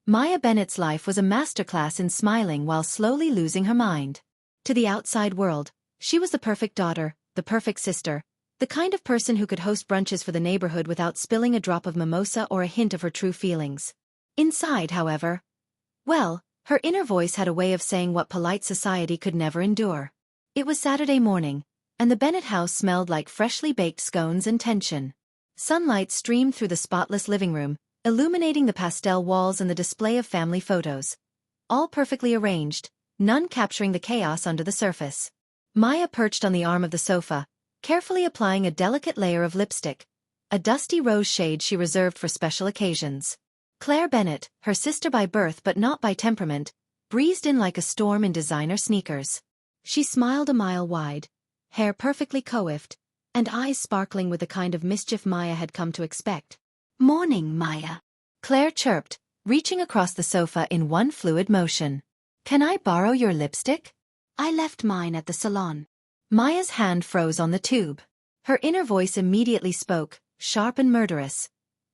Maya Bennett's life was a masterclass in smiling while slowly losing her mind. To the outside world, she was the perfect daughter, the perfect sister, the kind of person who could host brunches for the neighborhood without spilling a drop of mimosa or a hint of her true feelings. Inside, however, well, her inner voice had a way of saying what polite society could never endure. It was Saturday morning, and the Bennett house smelled like freshly baked scones and tension. Sunlight streamed through the spotless living room, illuminating the pastel walls and the display of family photos. All perfectly arranged, none capturing the chaos under the surface. Maya perched on the arm of the sofa, carefully applying a delicate layer of lipstick, a dusty rose shade she reserved for special occasions. Claire Bennett, her sister by birth but not by temperament, breezed in like a storm in designer sneakers. She smiled a mile wide, hair perfectly coiffed, and eyes sparkling with the kind of mischief Maya had come to expect. "Morning, Maya," Claire chirped, reaching across the sofa in one fluid motion. "Can I borrow your lipstick? I left mine at the salon." Maya's hand froze on the tube. Her inner voice immediately spoke, sharp and murderous.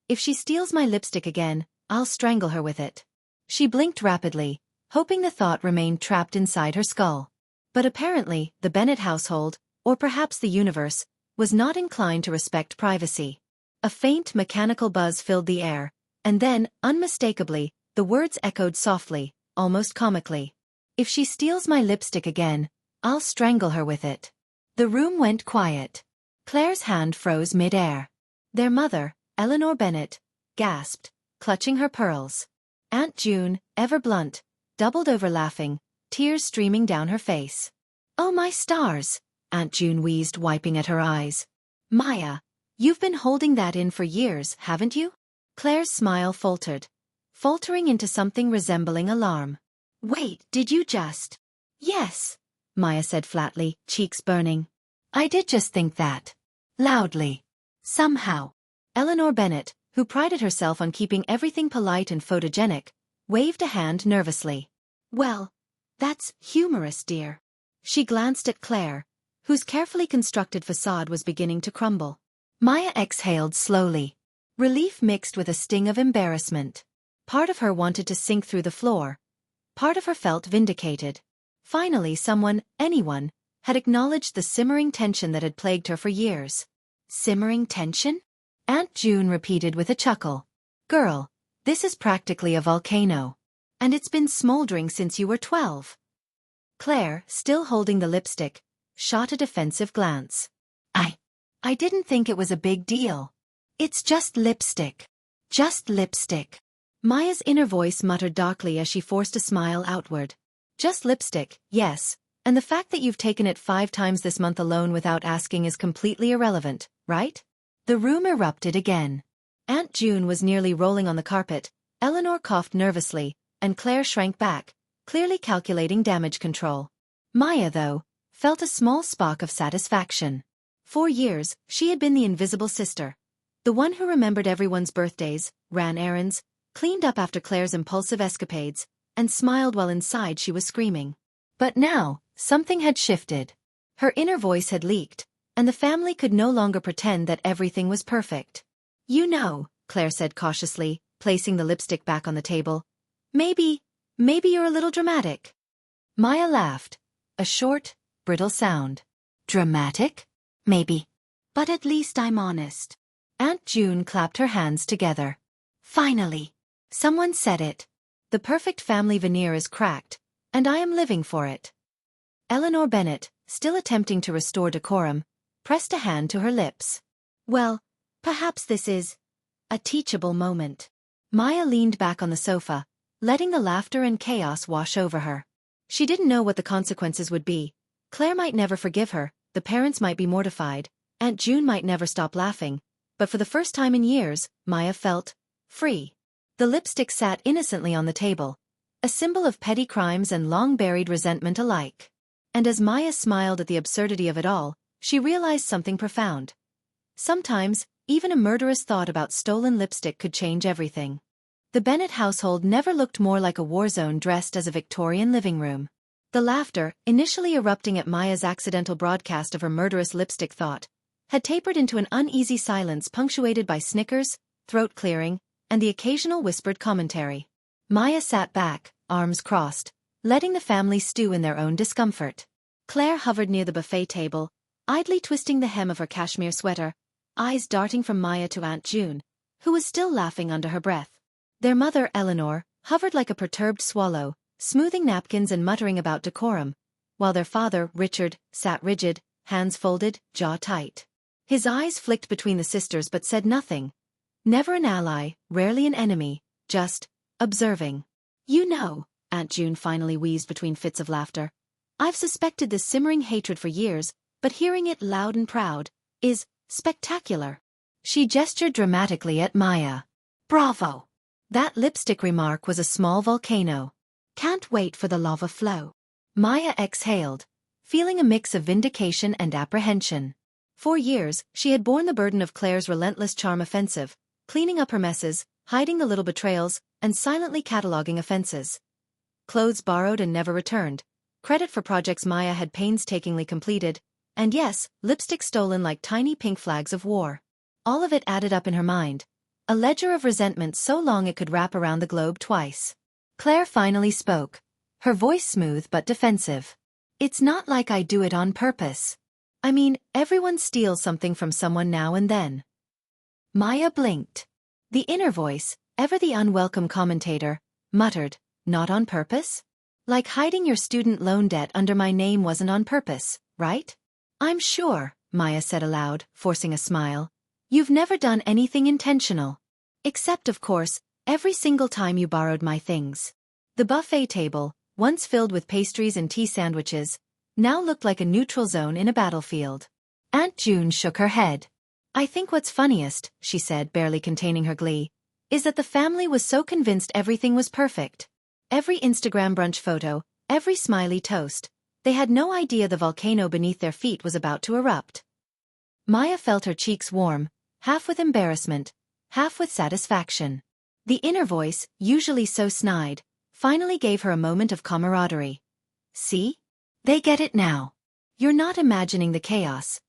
"If she steals my lipstick again, I'll strangle her with it." She blinked rapidly, hoping the thought remained trapped inside her skull. But apparently, the Bennett household, or perhaps the universe, was not inclined to respect privacy. A faint mechanical buzz filled the air, and then, unmistakably, the words echoed softly, almost comically. "If she steals my lipstick again, I'll strangle her with it." The room went quiet. Claire's hand froze mid-air. Their mother, Eleanor Bennett, gasped, clutching her pearls. Aunt June, ever blunt, doubled over laughing, tears streaming down her face. "Oh my stars," Aunt June wheezed, wiping at her eyes. "Maya, you've been holding that in for years, haven't you?" Claire's smile faltered, faltering into something resembling alarm. "Wait, did you just—" "Yes," Maya said flatly, cheeks burning. "I did just think that." Loudly. Somehow. Eleanor Bennett, who prided herself on keeping everything polite and photogenic, waved a hand nervously. "Well, that's humorous, dear." She glanced at Claire, whose carefully constructed facade was beginning to crumble. Maya exhaled slowly. Relief mixed with a sting of embarrassment. Part of her wanted to sink through the floor. Part of her felt vindicated. Finally anyone, had acknowledged the simmering tension that had plagued her for years. Simmering tension? Aunt June repeated with a chuckle. "Girl, this is practically a volcano. And it's been smoldering since you were 12. Claire, still holding the lipstick, shot a defensive glance. I didn't think it was a big deal. It's just lipstick. Just lipstick." Maya's inner voice muttered darkly as she forced a smile outward. "Just lipstick, yes, and the fact that you've taken it 5 times this month alone without asking is completely irrelevant, right?" The room erupted again. Aunt June was nearly rolling on the carpet, Eleanor coughed nervously, and Claire shrank back, clearly calculating damage control. Maya, though, felt a small spark of satisfaction. For years, she had been the invisible sister, the one who remembered everyone's birthdays, ran errands, cleaned up after Claire's impulsive escapades, and smiled while inside she was screaming. But now, something had shifted. Her inner voice had leaked, and the family could no longer pretend that everything was perfect. "You know," Claire said cautiously, placing the lipstick back on the table, Maybe you're a little dramatic." Maya laughed. A short, brittle sound. "Dramatic? Maybe. But at least I'm honest." Aunt June clapped her hands together. "Finally. Someone said it. The perfect family veneer is cracked, and I am living for it." Eleanor Bennett, still attempting to restore decorum, pressed a hand to her lips. "Well, perhaps this is a teachable moment." Maya leaned back on the sofa, letting the laughter and chaos wash over her. She didn't know what the consequences would be. Claire might never forgive her, the parents might be mortified, Aunt June might never stop laughing, but for the first time in years, Maya felt free. The lipstick sat innocently on the table, a symbol of petty crimes and long-buried resentment alike. And as Maya smiled at the absurdity of it all, she realized something profound. Sometimes, even a murderous thought about stolen lipstick could change everything. The Bennett household never looked more like a war zone dressed as a Victorian living room. The laughter, initially erupting at Maya's accidental broadcast of her murderous lipstick thought, had tapered into an uneasy silence punctuated by snickers, throat clearing, and the occasional whispered commentary. Maya sat back, arms crossed, letting the family stew in their own discomfort. Claire hovered near the buffet table, idly twisting the hem of her cashmere sweater, eyes darting from Maya to Aunt June, who was still laughing under her breath. Their mother, Eleanor, hovered like a perturbed swallow, smoothing napkins and muttering about decorum, while their father, Richard, sat rigid, hands folded, jaw tight. His eyes flicked between the sisters but said nothing. Never an ally, rarely an enemy, just observing. You know, Aunt June finally wheezed between fits of laughter, I've suspected this simmering hatred for years, but hearing it loud and proud is spectacular. She gestured dramatically at Maya. Bravo! That lipstick remark was a small volcano. Can't wait for the lava flow. Maya exhaled, feeling a mix of vindication and apprehension. For years, she had borne the burden of Claire's relentless charm offensive, cleaning up her messes, hiding the little betrayals, and silently cataloguing offenses. Clothes borrowed and never returned, credit for projects Maya had painstakingly completed, and yes, lipstick stolen like tiny pink flags of war. All of it added up in her mind, a ledger of resentment so long it could wrap around the globe twice. Claire finally spoke, her voice smooth but defensive. It's not like I do it on purpose. I mean, everyone steals something from someone now and then. Maya blinked. The inner voice, ever the unwelcome commentator, muttered, not on purpose? Like hiding your student loan debt under my name wasn't on purpose, right? I'm sure, Maya said aloud, forcing a smile. You've never done anything intentional. Except, of course, every single time you borrowed my things. The buffet table, once filled with pastries and tea sandwiches, now looked like a neutral zone in a battlefield. Aunt June shook her head. I think what's funniest, she said, barely containing her glee, is that the family was so convinced everything was perfect. Every Instagram brunch photo, every smiley toast. They had no idea the volcano beneath their feet was about to erupt. Maya felt her cheeks warm, half with embarrassment, half with satisfaction. The inner voice, usually so snide, finally gave her a moment of camaraderie. See? They get it now. You're not imagining the chaos.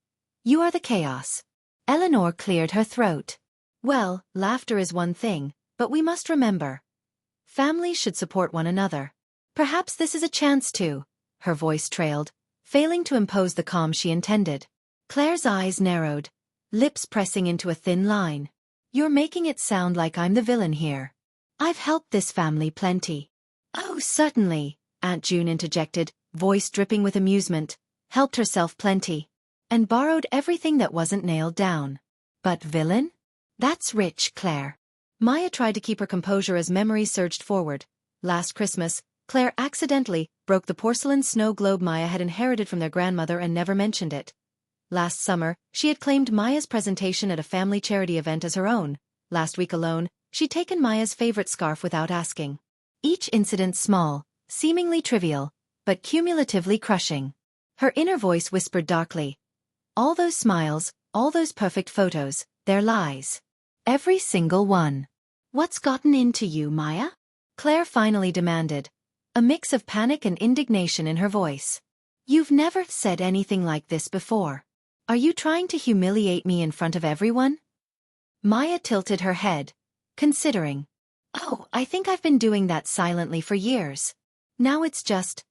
You are the chaos. Eleanor cleared her throat. Well, laughter is one thing, but we must remember. Families should support one another. Perhaps this is a chance to. Her voice trailed, failing to impose the calm she intended. Claire's eyes narrowed, lips pressing into a thin line. You're making it sound like I'm the villain here. I've helped this family plenty. Oh, certainly, Aunt June interjected, voice dripping with amusement, helped herself plenty. And borrowed everything that wasn't nailed down. But villain? That's rich, Claire. Maya tried to keep her composure as memories surged forward. Last Christmas, Claire accidentally broke the porcelain snow globe Maya had inherited from their grandmother and never mentioned it. Last summer, she had claimed Maya's presentation at a family charity event as her own. Last week alone, she'd taken Maya's favorite scarf without asking. Each incident small, seemingly trivial, but cumulatively crushing. Her inner voice whispered darkly. All those smiles, all those perfect photos, they're lies. Every single one. What's gotten into you, Maya? Claire finally demanded, a mix of panic and indignation in her voice. You've never said anything like this before. Are you trying to humiliate me in front of everyone? Maya tilted her head, considering. Oh, I think I've been doing that silently for years. Now it's just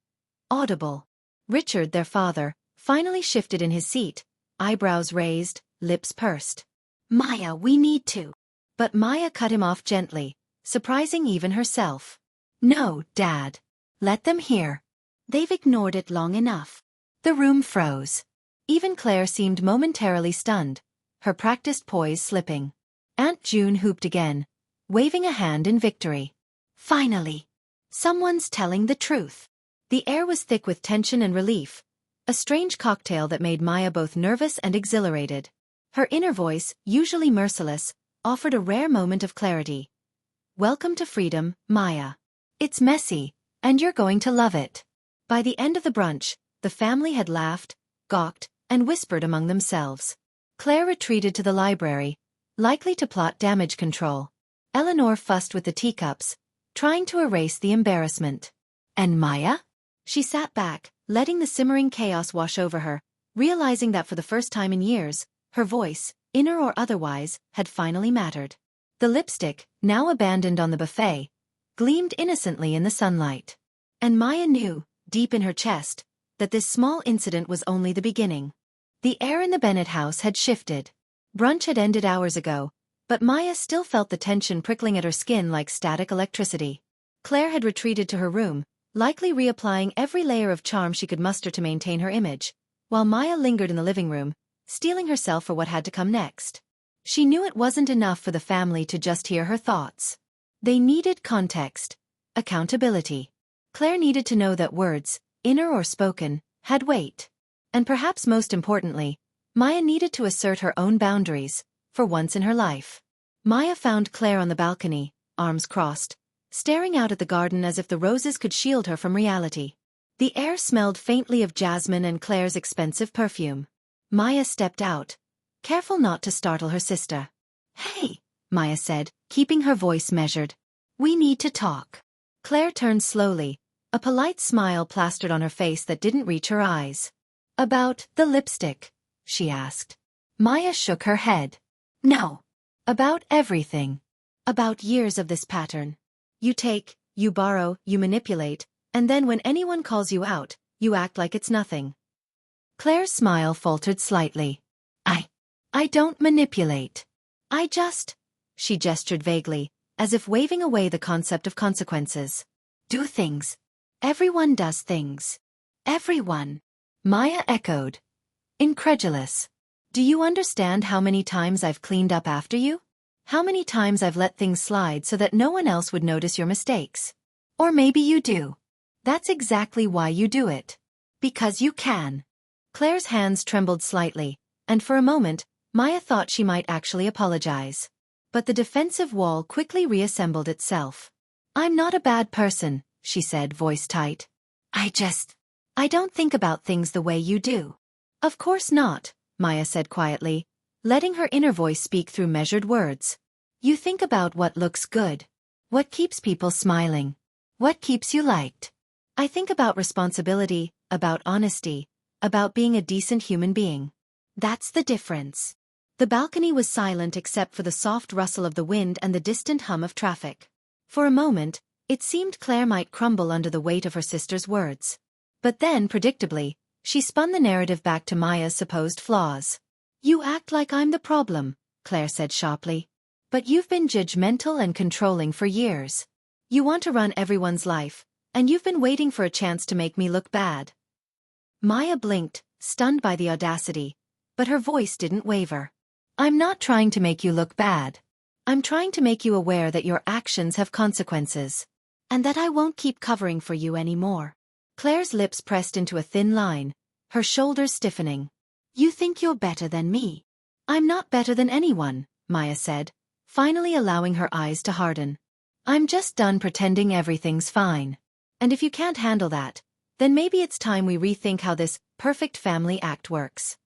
audible. Richard, their father, finally shifted in his seat, eyebrows raised, lips pursed. Maya, we need to. But Maya cut him off gently, surprising even herself. No, Dad. Let them hear. They've ignored it long enough. The room froze. Even Claire seemed momentarily stunned, her practiced poise slipping. Aunt June hooped again, waving a hand in victory. Finally. Someone's telling the truth. The air was thick with tension and relief, a strange cocktail that made Maya both nervous and exhilarated. Her inner voice, usually merciless, offered a rare moment of clarity. Welcome to freedom, Maya. It's messy, and you're going to love it. By the end of the brunch, the family had laughed, gawked, and whispered among themselves. Claire retreated to the library, likely to plot damage control. Eleanor fussed with the teacups, trying to erase the embarrassment. And Maya? She sat back, letting the simmering chaos wash over her, realizing that for the first time in years, her voice, inner or otherwise, had finally mattered. The lipstick, now abandoned on the buffet, gleamed innocently in the sunlight. And Maya knew, deep in her chest, that this small incident was only the beginning. The air in the Bennett house had shifted. Brunch had ended hours ago, but Maya still felt the tension prickling at her skin like static electricity. Claire had retreated to her room, likely reapplying every layer of charm she could muster to maintain her image, while Maya lingered in the living room, steeling herself for what had to come next. She knew it wasn't enough for the family to just hear her thoughts. They needed context, accountability. Claire needed to know that words, inner or spoken, had weight. And perhaps most importantly, Maya needed to assert her own boundaries, for once in her life. Maya found Claire on the balcony, arms crossed, staring out at the garden as if the roses could shield her from reality. The air smelled faintly of jasmine and Claire's expensive perfume. Maya stepped out, careful not to startle her sister. "Hey," Maya said, keeping her voice measured. "We need to talk." Claire turned slowly, a polite smile plastered on her face that didn't reach her eyes. "About the lipstick?" she asked. Maya shook her head. "No. About everything. About years of this pattern. You take, you borrow, you manipulate, and then when anyone calls you out, you act like it's nothing." Claire's smile faltered slightly. I don't manipulate. I just," she gestured vaguely, as if waving away the concept of consequences. "Do things. Everyone does things. Everyone." Maya echoed, incredulous. "Do you understand how many times I've cleaned up after you? How many times I've let things slide so that no one else would notice your mistakes? Or maybe you do. That's exactly why you do it. Because you can." Claire's hands trembled slightly, and for a moment, Maya thought she might actually apologize. But the defensive wall quickly reassembled itself. "I'm not a bad person," she said, voice tight. I don't think about things the way you do." "Of course not," Maya said quietly, letting her inner voice speak through measured words. "You think about what looks good. What keeps people smiling. What keeps you liked. I think about responsibility, about honesty, about being a decent human being. That's the difference." The balcony was silent except for the soft rustle of the wind and the distant hum of traffic. For a moment, it seemed Claire might crumble under the weight of her sister's words. But then, predictably, she spun the narrative back to Maya's supposed flaws. "You act like I'm the problem," Claire said sharply. "But you've been judgmental and controlling for years. You want to run everyone's life, and you've been waiting for a chance to make me look bad." Maya blinked, stunned by the audacity, but her voice didn't waver. "I'm not trying to make you look bad. I'm trying to make you aware that your actions have consequences. And that I won't keep covering for you anymore." Claire's lips pressed into a thin line, her shoulders stiffening. "You think you're better than me." "I'm not better than anyone," Maya said, finally allowing her eyes to harden. "I'm just done pretending everything's fine. And if you can't handle that, then maybe it's time we rethink how this perfect family act works."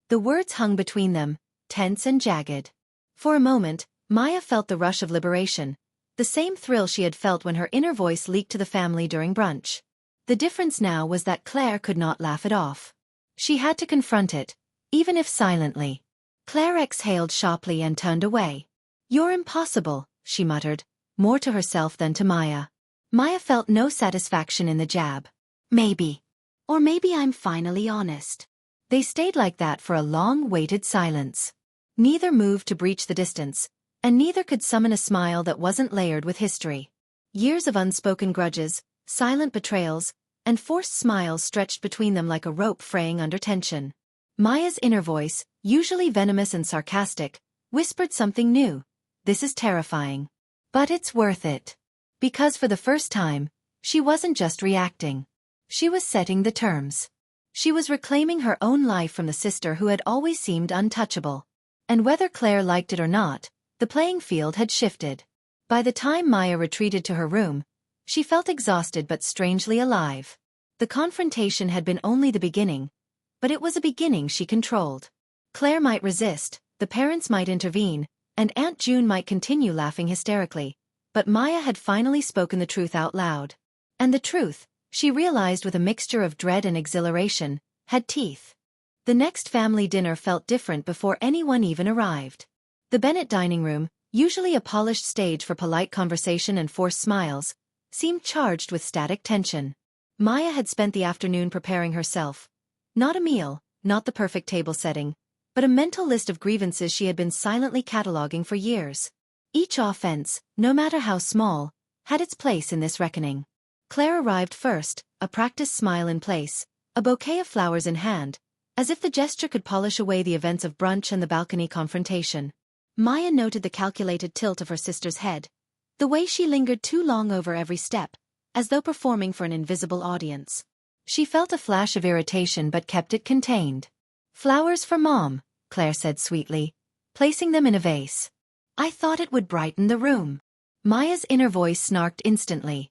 The words hung between them, tense and jagged. For a moment, Maya felt the rush of liberation, the same thrill she had felt when her inner voice leaked to the family during brunch. The difference now was that Claire could not laugh it off. She had to confront it, even if silently. Claire exhaled sharply and turned away. "You're impossible," she muttered, more to herself than to Maya. Maya felt no satisfaction in the jab. "Maybe. Or maybe I'm finally honest." They stayed like that for a long, weighted silence. Neither moved to breach the distance, and neither could summon a smile that wasn't layered with history. Years of unspoken grudges, silent betrayals, and forced smiles stretched between them like a rope fraying under tension. Maya's inner voice, usually venomous and sarcastic, whispered something new. "This is terrifying. But it's worth it." Because for the first time, she wasn't just reacting. She was setting the terms. She was reclaiming her own life from the sister who had always seemed untouchable. And whether Claire liked it or not, the playing field had shifted. By the time Maya retreated to her room, she felt exhausted but strangely alive. The confrontation had been only the beginning, but it was a beginning she controlled. Claire might resist, the parents might intervene, and Aunt June might continue laughing hysterically, but Maya had finally spoken the truth out loud. And the truth, she realized with a mixture of dread and exhilaration, had teeth. The next family dinner felt different before anyone even arrived. The Bennett dining room, usually a polished stage for polite conversation and forced smiles, seemed charged with static tension. Maya had spent the afternoon preparing herself. Not a meal, not the perfect table setting, but a mental list of grievances she had been silently cataloging for years. Each offense, no matter how small, had its place in this reckoning. Claire arrived first, a practiced smile in place, a bouquet of flowers in hand, as if the gesture could polish away the events of brunch and the balcony confrontation. Maya noted the calculated tilt of her sister's head, the way she lingered too long over every step, as though performing for an invisible audience. She felt a flash of irritation but kept it contained. "Flowers for Mom," Claire said sweetly, placing them in a vase. "I thought it would brighten the room." Maya's inner voice snarked instantly.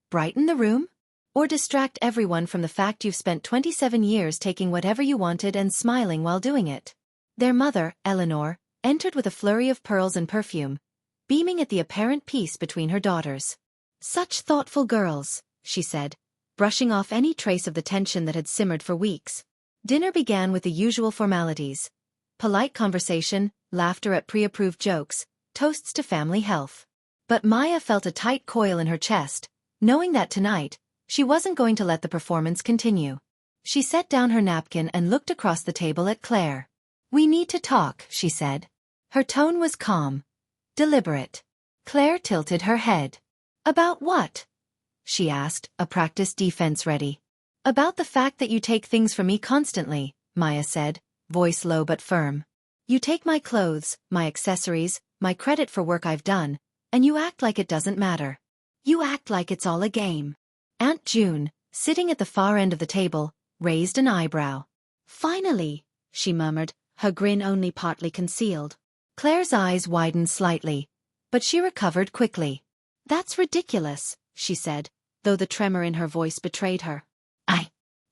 "Brighten the room? Or distract everyone from the fact you've spent 27 years taking whatever you wanted and smiling while doing it?" Their mother, Eleanor, entered with a flurry of pearls and perfume, beaming at the apparent peace between her daughters. "Such thoughtful girls," she said, brushing off any trace of the tension that had simmered for weeks. Dinner began with the usual formalities. Polite conversation, laughter at pre-approved jokes, toasts to family health. But Maya felt a tight coil in her chest, knowing that tonight, she wasn't going to let the performance continue. She set down her napkin and looked across the table at Claire. "We need to talk," she said. Her tone was calm, deliberate. Claire tilted her head. "About what?" she asked, a practiced defense ready. "About the fact that you take things from me constantly," Maya said, voice low but firm. "You take my clothes, my accessories, my credit for work I've done, and you act like it doesn't matter. You act like it's all a game." Aunt June, sitting at the far end of the table, raised an eyebrow. "Finally," she murmured, her grin only partly concealed. Claire's eyes widened slightly, but she recovered quickly. "That's ridiculous," she said, though the tremor in her voice betrayed her.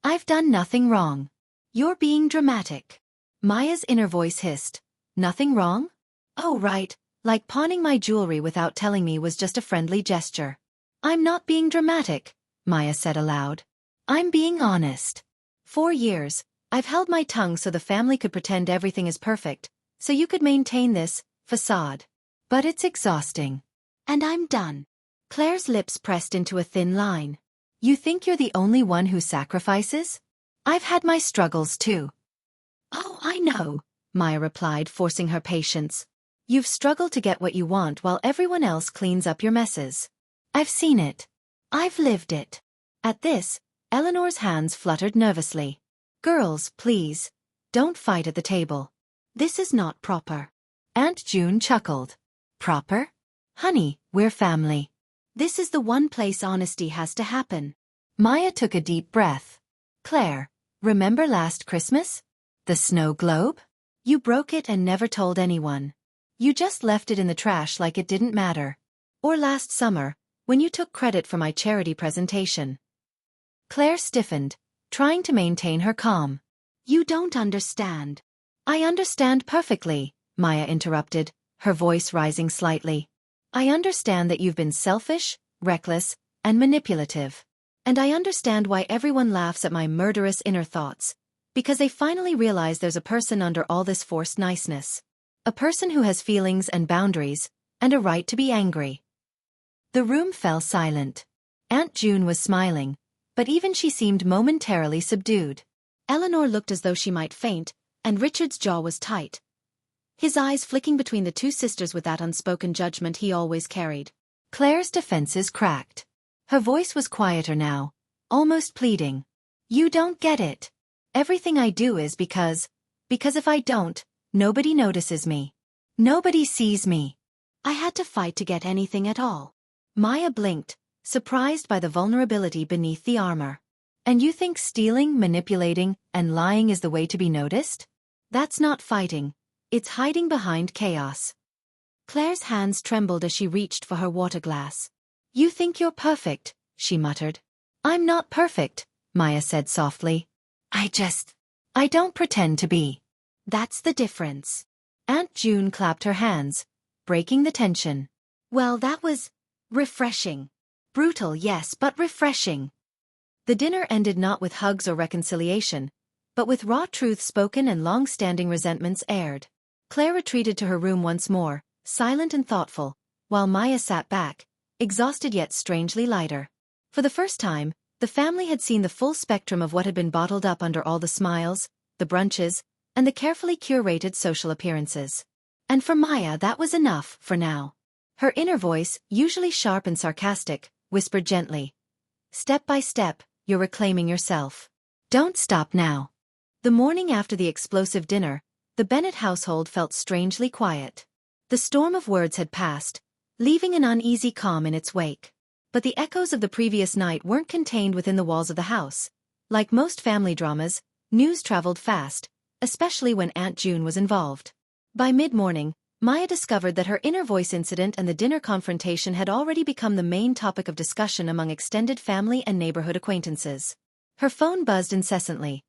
I've done nothing wrong. You're being dramatic." Maya's inner voice hissed. "Nothing wrong? Oh right, like pawning my jewelry without telling me was just a friendly gesture." "I'm not being dramatic," Maya said aloud. "I'm being honest. 4 years, I've held my tongue so the family could pretend everything is perfect, so you could maintain this facade. But it's exhausting. And I'm done." Claire's lips pressed into a thin line. "You think you're the only one who sacrifices? I've had my struggles too." "Oh, I know," Maya replied, forcing her patience. "You've struggled to get what you want while everyone else cleans up your messes. I've seen it. I've lived it." At this, Eleanor's hands fluttered nervously. "Girls, please, don't fight at the table. This is not proper." Aunt June chuckled. "Proper? Honey, we're family. This is the one place honesty has to happen." Maya took a deep breath. "Claire, remember last Christmas? The snow globe? You broke it and never told anyone. You just left it in the trash like it didn't matter. Or last summer, when you took credit for my charity presentation." Claire stiffened, trying to maintain her calm. "You don't understand." "I understand perfectly," Maya interrupted, her voice rising slightly. "I understand that you've been selfish, reckless, and manipulative. And I understand why everyone laughs at my murderous inner thoughts, because they finally realize there's a person under all this forced niceness. A person who has feelings and boundaries, and a right to be angry." The room fell silent. Aunt June was smiling, but even she seemed momentarily subdued. Eleanor looked as though she might faint, and Richard's jaw was tight, his eyes flicking between the two sisters with that unspoken judgment he always carried. Claire's defenses cracked. Her voice was quieter now, almost pleading. "You don't get it. Everything I do is because if I don't, nobody notices me. Nobody sees me. I had to fight to get anything at all." Maya blinked, surprised by the vulnerability beneath the armor. "And you think stealing, manipulating, and lying is the way to be noticed? That's not fighting. It's hiding behind chaos." Claire's hands trembled as she reached for her water glass. "You think you're perfect," she muttered. "I'm not perfect," Maya said softly. I don't pretend to be." "That's the difference." Aunt June clapped her hands, breaking the tension. "Well, that was refreshing. Brutal, yes, but refreshing." The dinner ended not with hugs or reconciliation, but with raw truth spoken and long-standing resentments aired. Claire retreated to her room once more, silent and thoughtful, while Maya sat back, exhausted yet strangely lighter. For the first time, the family had seen the full spectrum of what had been bottled up under all the smiles, the brunches, and the carefully curated social appearances. And for Maya that was enough, for now. Her inner voice, usually sharp and sarcastic, whispered gently. Step by step, you're reclaiming yourself. Don't stop now. The morning after the explosive dinner, the Bennett household felt strangely quiet. The storm of words had passed, leaving an uneasy calm in its wake. But the echoes of the previous night weren't contained within the walls of the house. Like most family dramas, news traveled fast, especially when Aunt June was involved. By mid-morning, Maya discovered that her inner voice incident and the dinner confrontation had already become the main topic of discussion among extended family and neighborhood acquaintances. Her phone buzzed incessantly.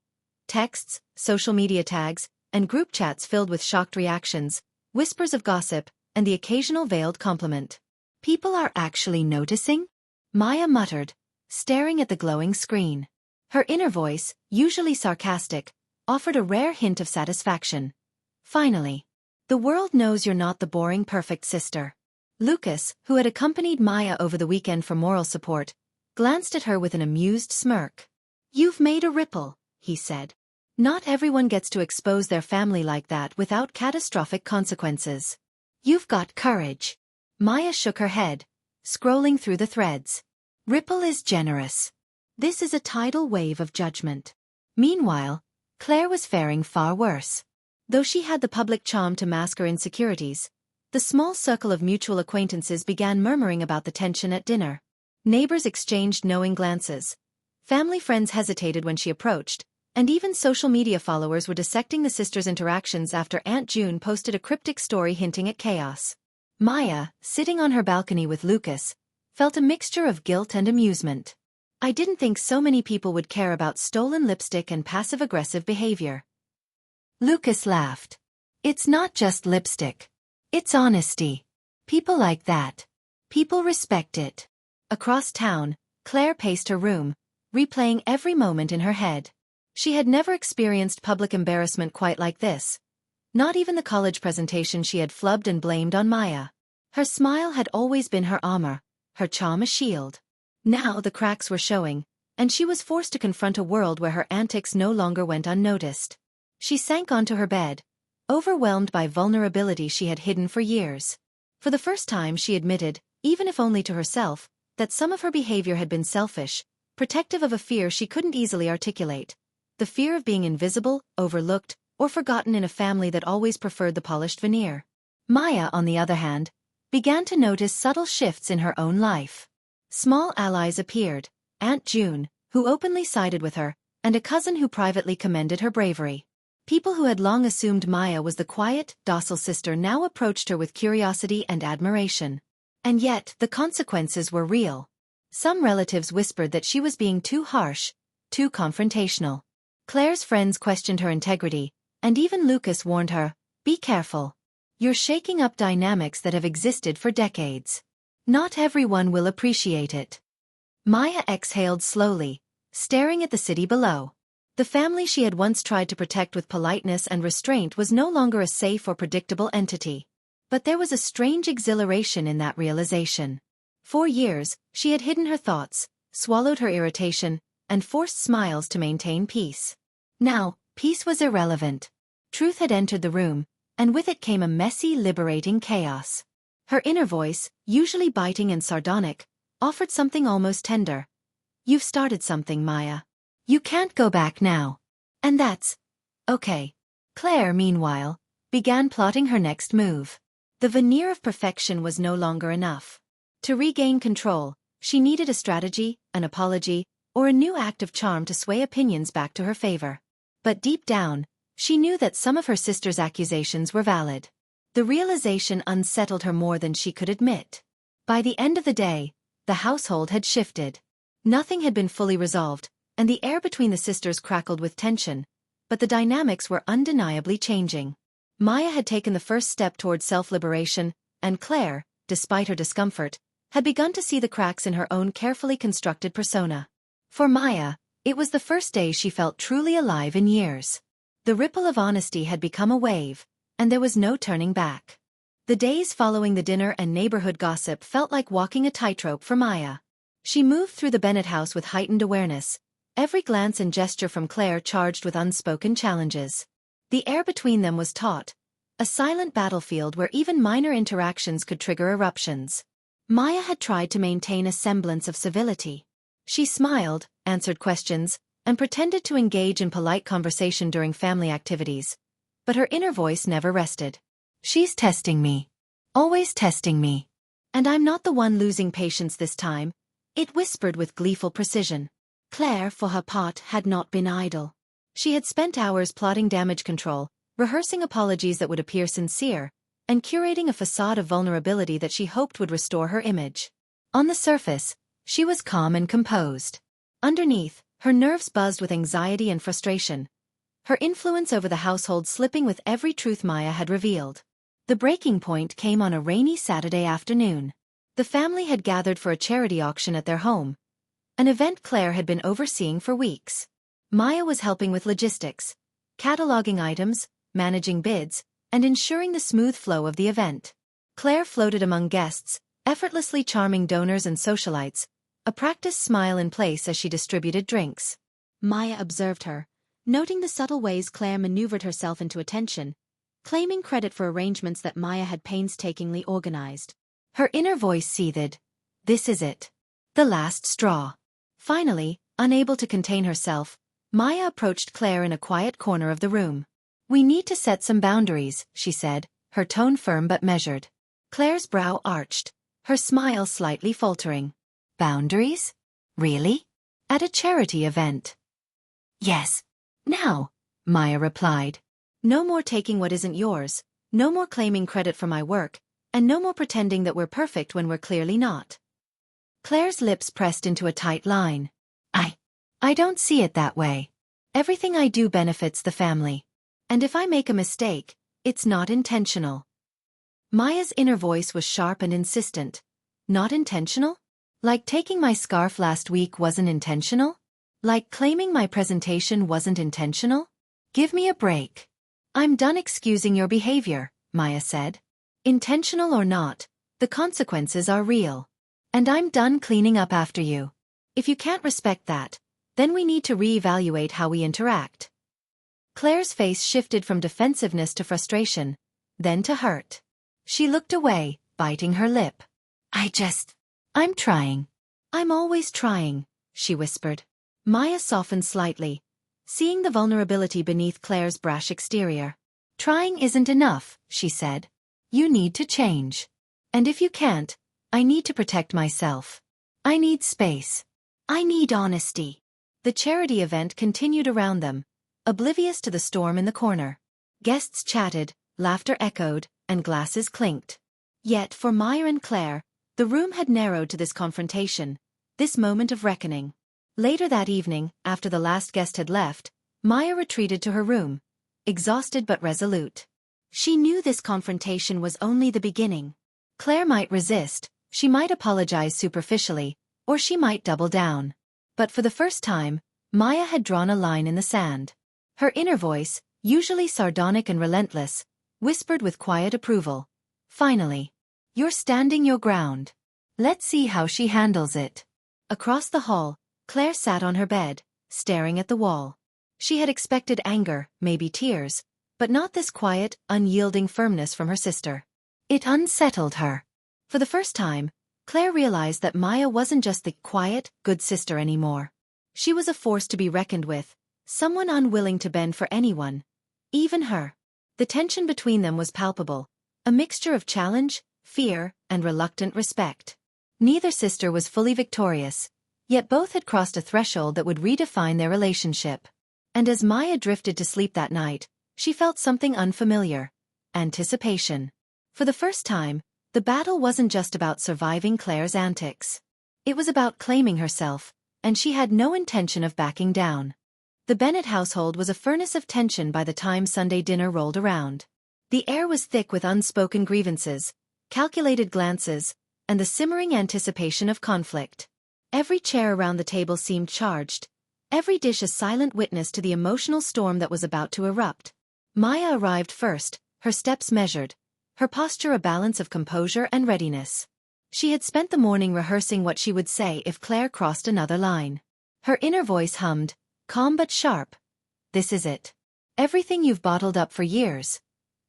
Texts, social media tags, and group chats filled with shocked reactions, whispers of gossip, and the occasional veiled compliment. People are actually noticing? Maya muttered, staring at the glowing screen. Her inner voice, usually sarcastic, offered a rare hint of satisfaction. Finally. The world knows you're not the boring perfect sister. Lucas, who had accompanied Maya over the weekend for moral support, glanced at her with an amused smirk. You've made a ripple, he said. Not everyone gets to expose their family like that without catastrophic consequences. You've got courage. Maya shook her head, scrolling through the threads. Ripple is generous. This is a tidal wave of judgment. Meanwhile, Claire was faring far worse. Though she had the public charm to mask her insecurities, the small circle of mutual acquaintances began murmuring about the tension at dinner. Neighbors exchanged knowing glances. Family friends hesitated when she approached, and even social media followers were dissecting the sisters' interactions after Aunt June posted a cryptic story hinting at chaos. Maya, sitting on her balcony with Lucas, felt a mixture of guilt and amusement. I didn't think so many people would care about stolen lipstick and passive-aggressive behavior. Lucas laughed. It's not just lipstick. It's honesty. People like that. People respect it. Across town, Claire paced her room, replaying every moment in her head. She had never experienced public embarrassment quite like this. Not even the college presentation she had flubbed and blamed on Maya. Her smile had always been her armor, her charm a shield. Now the cracks were showing, and she was forced to confront a world where her antics no longer went unnoticed. She sank onto her bed, overwhelmed by vulnerability she had hidden for years. For the first time she admitted, even if only to herself, that some of her behavior had been selfish, protective of a fear she couldn't easily articulate. The fear of being invisible, overlooked, or forgotten in a family that always preferred the polished veneer. Maya, on the other hand, began to notice subtle shifts in her own life. Small allies appeared, Aunt June, who openly sided with her, and a cousin who privately commended her bravery. People who had long assumed Maya was the quiet, docile sister now approached her with curiosity and admiration. And yet, the consequences were real. Some relatives whispered that she was being too harsh, too confrontational. Claire's friends questioned her integrity, and even Lucas warned her, be careful. You're shaking up dynamics that have existed for decades. Not everyone will appreciate it. Maya exhaled slowly, staring at the city below. The family she had once tried to protect with politeness and restraint was no longer a safe or predictable entity. But there was a strange exhilaration in that realization. For years, she had hidden her thoughts, swallowed her irritation, and forced smiles to maintain peace. Now, peace was irrelevant. Truth had entered the room, and with it came a messy, liberating chaos. Her inner voice, usually biting and sardonic, offered something almost tender. You've started something, Maya. You can't go back now. And that's okay. Claire, meanwhile, began plotting her next move. The veneer of perfection was no longer enough. To regain control, she needed a strategy, an apology, or a new act of charm to sway opinions back to her favor. But deep down, she knew that some of her sister's accusations were valid. The realization unsettled her more than she could admit. By the end of the day, the household had shifted. Nothing had been fully resolved, and the air between the sisters crackled with tension, but the dynamics were undeniably changing. Maya had taken the first step toward self-liberation, and Claire, despite her discomfort, had begun to see the cracks in her own carefully constructed persona. For Maya, it was the first day she felt truly alive in years. The ripple of honesty had become a wave, and there was no turning back. The days following the dinner and neighborhood gossip felt like walking a tightrope for Maya. She moved through the Bennett house with heightened awareness, every glance and gesture from Claire charged with unspoken challenges. The air between them was taut, a silent battlefield where even minor interactions could trigger eruptions. Maya had tried to maintain a semblance of civility. She smiled, answered questions, and pretended to engage in polite conversation during family activities. But her inner voice never rested. She's testing me. Always testing me. And I'm not the one losing patience this time, it whispered with gleeful precision. Claire, for her part, had not been idle. She had spent hours plotting damage control, rehearsing apologies that would appear sincere, and curating a facade of vulnerability that she hoped would restore her image. On the surface, she was calm and composed. Underneath, her nerves buzzed with anxiety and frustration, her influence over the household slipping with every truth Maya had revealed. The breaking point came on a rainy Saturday afternoon. The family had gathered for a charity auction at their home, an event Claire had been overseeing for weeks. Maya was helping with logistics, cataloging items, managing bids, and ensuring the smooth flow of the event. Claire floated among guests, effortlessly charming donors and socialites, a practiced smile in place as she distributed drinks. Maya observed her, noting the subtle ways Claire maneuvered herself into attention, claiming credit for arrangements that Maya had painstakingly organized. Her inner voice seethed. This is it. The last straw. Finally, unable to contain herself, Maya approached Claire in a quiet corner of the room. We need to set some boundaries, she said, her tone firm but measured. Claire's brow arched, her smile slightly faltering. Boundaries? Really? At a charity event? Yes. Now, Maya replied. No more taking what isn't yours, no more claiming credit for my work, and no more pretending that we're perfect when we're clearly not. Claire's lips pressed into a tight line. I don't see it that way. Everything I do benefits the family. And if I make a mistake, it's not intentional. Maya's inner voice was sharp and insistent. Not intentional? Like taking my scarf last week wasn't intentional? Like claiming my presentation wasn't intentional? Give me a break. I'm done excusing your behavior, Maya said. Intentional or not, the consequences are real. And I'm done cleaning up after you. If you can't respect that, then we need to reevaluate how we interact. Claire's face shifted from defensiveness to frustration, then to hurt. She looked away, biting her lip. I'm trying. I'm always trying, she whispered. Maya softened slightly, seeing the vulnerability beneath Claire's brash exterior. Trying isn't enough, she said. You need to change. And if you can't, I need to protect myself. I need space. I need honesty. The charity event continued around them, oblivious to the storm in the corner. Guests chatted, laughter echoed, and glasses clinked. Yet for Maya and Claire, the room had narrowed to this confrontation, this moment of reckoning. Later that evening, after the last guest had left, Maya retreated to her room, exhausted but resolute. She knew this confrontation was only the beginning. Claire might resist, she might apologize superficially, or she might double down. But for the first time, Maya had drawn a line in the sand. Her inner voice, usually sardonic and relentless, whispered with quiet approval. Finally. You're standing your ground. Let's see how she handles it. Across the hall, Claire sat on her bed, staring at the wall. She had expected anger, maybe tears, but not this quiet, unyielding firmness from her sister. It unsettled her. For the first time, Claire realized that Maya wasn't just the quiet, good sister anymore. She was a force to be reckoned with, someone unwilling to bend for anyone, even her. The tension between them was palpable, a mixture of challenge, fear, and reluctant respect. Neither sister was fully victorious, yet both had crossed a threshold that would redefine their relationship. And as Maya drifted to sleep that night, she felt something unfamiliar. Anticipation. For the first time, the battle wasn't just about surviving Claire's antics. It was about claiming herself, and she had no intention of backing down. The Bennett household was a furnace of tension by the time Sunday dinner rolled around. The air was thick with unspoken grievances, calculated glances, and the simmering anticipation of conflict. Every chair around the table seemed charged, every dish a silent witness to the emotional storm that was about to erupt. Maya arrived first, her steps measured, her posture a balance of composure and readiness. She had spent the morning rehearsing what she would say if Claire crossed another line. Her inner voice hummed, calm but sharp. This is it. Everything you've bottled up for years.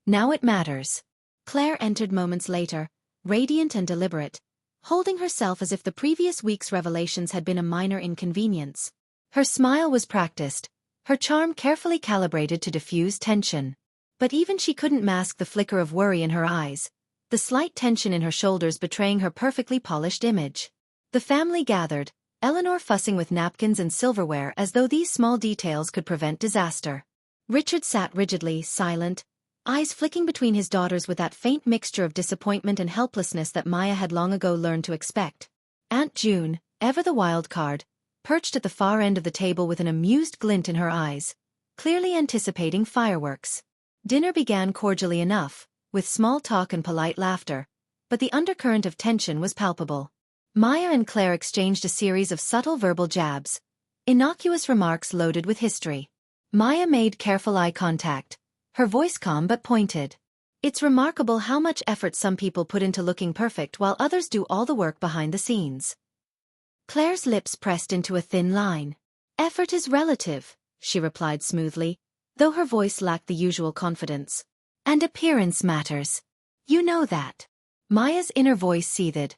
Now it matters. Claire entered moments later, radiant and deliberate, holding herself as if the previous week's revelations had been a minor inconvenience. Her smile was practiced, her charm carefully calibrated to diffuse tension. But even she couldn't mask the flicker of worry in her eyes, the slight tension in her shoulders betraying her perfectly polished image. The family gathered, Eleanor fussing with napkins and silverware as though these small details could prevent disaster. Richard sat rigidly, silent, eyes flicking between his daughters with that faint mixture of disappointment and helplessness that Maya had long ago learned to expect. Aunt June, ever the wild card, perched at the far end of the table with an amused glint in her eyes, clearly anticipating fireworks. Dinner began cordially enough, with small talk and polite laughter, but the undercurrent of tension was palpable. Maya and Claire exchanged a series of subtle verbal jabs, innocuous remarks loaded with history. Maya made careful eye contact, her voice calm but pointed. It's remarkable how much effort some people put into looking perfect while others do all the work behind the scenes. Claire's lips pressed into a thin line. Effort is relative, she replied smoothly, though her voice lacked the usual confidence. And appearance matters. You know that. Maya's inner voice seethed.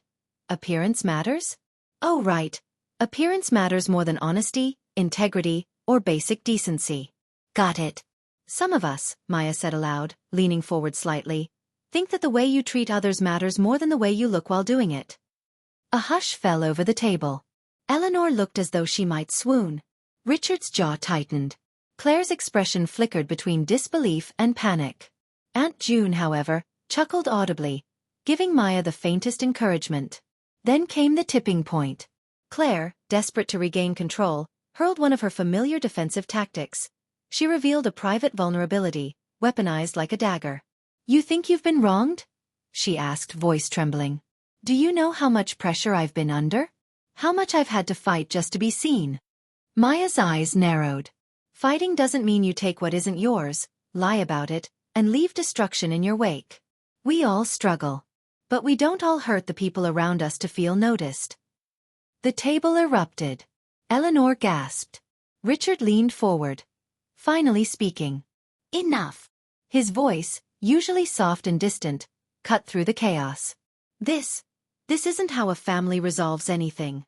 Appearance matters? Oh right. Appearance matters more than honesty, integrity, or basic decency. Got it. Some of us, Maya said aloud, leaning forward slightly, think that the way you treat others matters more than the way you look while doing it. A hush fell over the table. Eleanor looked as though she might swoon. Richard's jaw tightened. Claire's expression flickered between disbelief and panic. Aunt June, however, chuckled audibly, giving Maya the faintest encouragement. Then came the tipping point. Claire, desperate to regain control, hurled one of her familiar defensive tactics. She revealed a private vulnerability, weaponized like a dagger. You think you've been wronged? She asked, voice trembling. Do you know how much pressure I've been under? How much I've had to fight just to be seen? Maya's eyes narrowed. Fighting doesn't mean you take what isn't yours, lie about it, and leave destruction in your wake. We all struggle. But we don't all hurt the people around us to feel noticed. The table erupted. Eleanor gasped. Richard leaned forward, finally speaking. Enough. His voice, usually soft and distant, cut through the chaos. This isn't how a family resolves anything.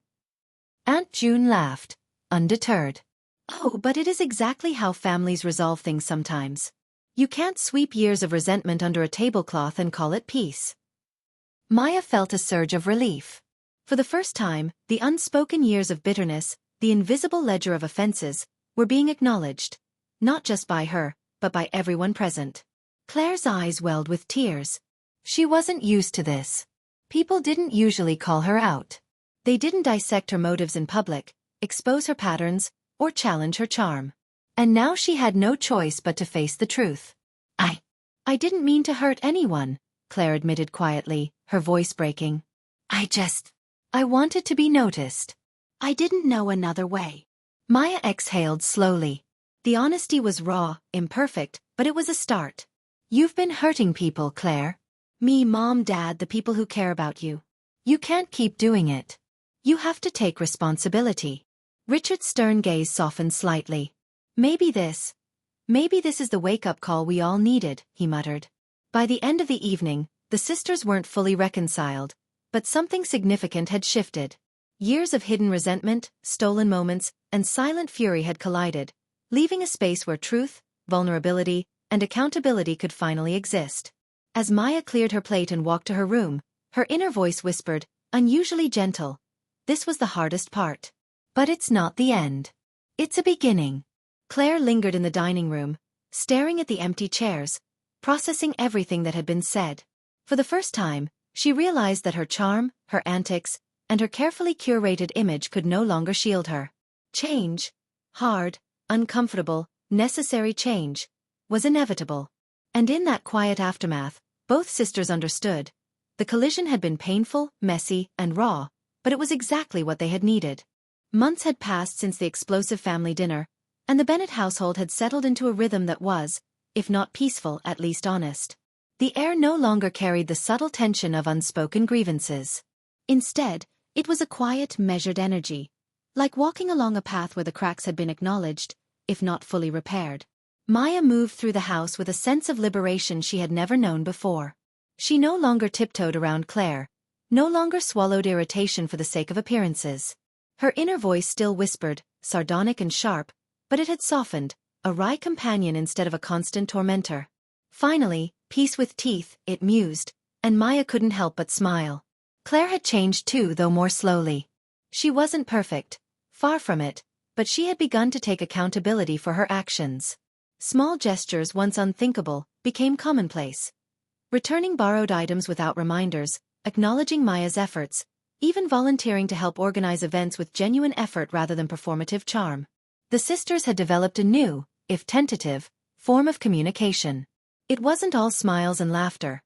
Aunt June laughed, undeterred. Oh, but it is exactly how families resolve things sometimes. You can't sweep years of resentment under a tablecloth and call it peace. Maya felt a surge of relief. For the first time, the unspoken years of bitterness, the invisible ledger of offenses, were being acknowledged, not just by her, but by everyone present. Claire's eyes welled with tears. She wasn't used to this. People didn't usually call her out. They didn't dissect her motives in public, expose her patterns, or challenge her charm. And now she had no choice but to face the truth. I didn't mean to hurt anyone, Claire admitted quietly, her voice breaking. I wanted to be noticed. I didn't know another way. Maya exhaled slowly. The honesty was raw, imperfect, but it was a start. You've been hurting people, Claire. Me, Mom, Dad, the people who care about you. You can't keep doing it. You have to take responsibility. Richard's stern gaze softened slightly. Maybe this is the wake-up call we all needed, he muttered. By the end of the evening, the sisters weren't fully reconciled, but something significant had shifted. Years of hidden resentment, stolen moments, and silent fury had collided, leaving a space where truth, vulnerability, and accountability could finally exist. As Maya cleared her plate and walked to her room, her inner voice whispered, unusually gentle, this was the hardest part. But it's not the end. It's a beginning. Claire lingered in the dining room, staring at the empty chairs, processing everything that had been said. For the first time, she realized that her charm, her antics, and her carefully curated image could no longer shield her. Change, hard, uncomfortable, necessary change, was inevitable. And in that quiet aftermath, both sisters understood. The collision had been painful, messy, and raw, but it was exactly what they had needed. Months had passed since the explosive family dinner, and the Bennett household had settled into a rhythm that was, if not peaceful, at least honest. The air no longer carried the subtle tension of unspoken grievances. Instead, it was a quiet, measured energy, like walking along a path where the cracks had been acknowledged, if not fully repaired. Maya moved through the house with a sense of liberation she had never known before. She no longer tiptoed around Claire, no longer swallowed irritation for the sake of appearances. Her inner voice still whispered, sardonic and sharp, but it had softened, a wry companion instead of a constant tormentor. Finally, peace with teeth, it mused, and Maya couldn't help but smile. Claire had changed too, though more slowly. She wasn't perfect, far from it, but she had begun to take accountability for her actions. Small gestures once unthinkable became commonplace. Returning borrowed items without reminders, acknowledging Maya's efforts, even volunteering to help organize events with genuine effort rather than performative charm. The sisters had developed a new, if tentative, form of communication. It wasn't all smiles and laughter.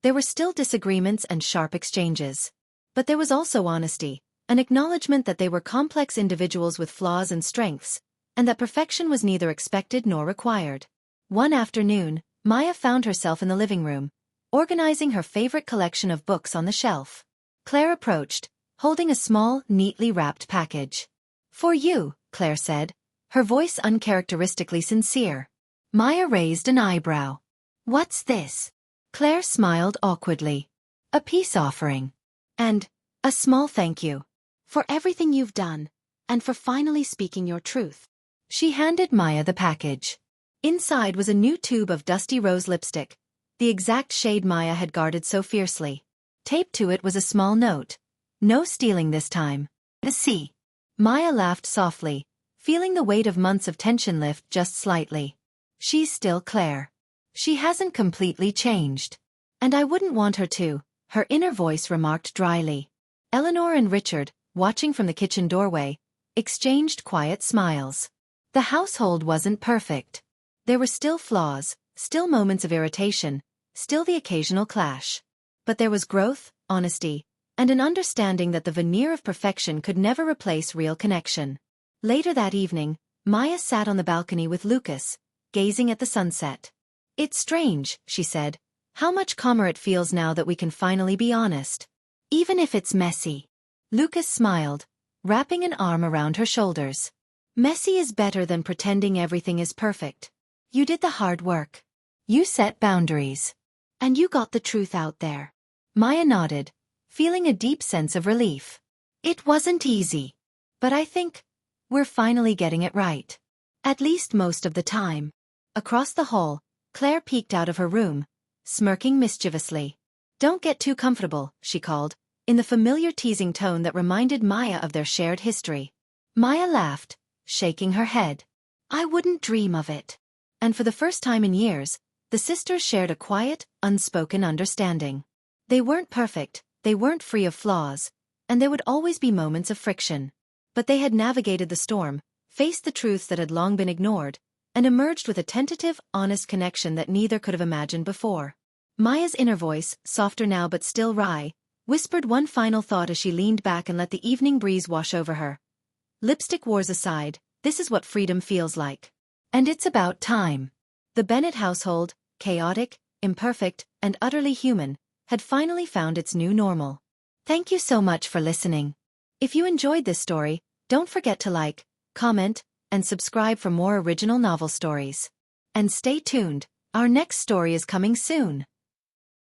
There were still disagreements and sharp exchanges. But there was also honesty, an acknowledgement that they were complex individuals with flaws and strengths, and that perfection was neither expected nor required. One afternoon, Maya found herself in the living room, organizing her favorite collection of books on the shelf. Claire approached, holding a small, neatly wrapped package. "For you," Claire said, her voice uncharacteristically sincere. Maya raised an eyebrow. "What's this?" Claire smiled awkwardly. "A peace offering. And a small thank you. For everything you've done, and for finally speaking your truth." She handed Maya the package. Inside was a new tube of dusty rose lipstick, the exact shade Maya had guarded so fiercely. Taped to it was a small note. "No stealing this time. See." Maya laughed softly, feeling the weight of months of tension lift just slightly. "She's still Claire. She hasn't completely changed. And I wouldn't want her to," her inner voice remarked dryly. Eleanor and Richard, watching from the kitchen doorway, exchanged quiet smiles. The household wasn't perfect. There were still flaws, still moments of irritation, still the occasional clash. But there was growth, honesty, and an understanding that the veneer of perfection could never replace real connection. Later that evening, Maya sat on the balcony with Lucas, gazing at the sunset. "It's strange," she said, "how much calmer it feels now that we can finally be honest. Even if it's messy." Lucas smiled, wrapping an arm around her shoulders. "Messy is better than pretending everything is perfect. You did the hard work. You set boundaries. And you got the truth out there." Maya nodded, feeling a deep sense of relief. "It wasn't easy. But I think we're finally getting it right. At least most of the time." Across the hall, Claire peeked out of her room, smirking mischievously. "Don't get too comfortable," she called, in the familiar teasing tone that reminded Maya of their shared history. Maya laughed, shaking her head. "I wouldn't dream of it." And for the first time in years, the sisters shared a quiet, unspoken understanding. They weren't perfect, they weren't free of flaws, and there would always be moments of friction. But they had navigated the storm, faced the truths that had long been ignored, and emerged with a tentative, honest connection that neither could have imagined before. Maya's inner voice, softer now but still wry, whispered one final thought as she leaned back and let the evening breeze wash over her. "Lipstick wars aside, this is what freedom feels like. And it's about time." The Bennett household, chaotic, imperfect, and utterly human, had finally found its new normal. Thank you so much for listening. If you enjoyed this story, don't forget to like, comment, and subscribe for more original novel stories. And stay tuned, our next story is coming soon.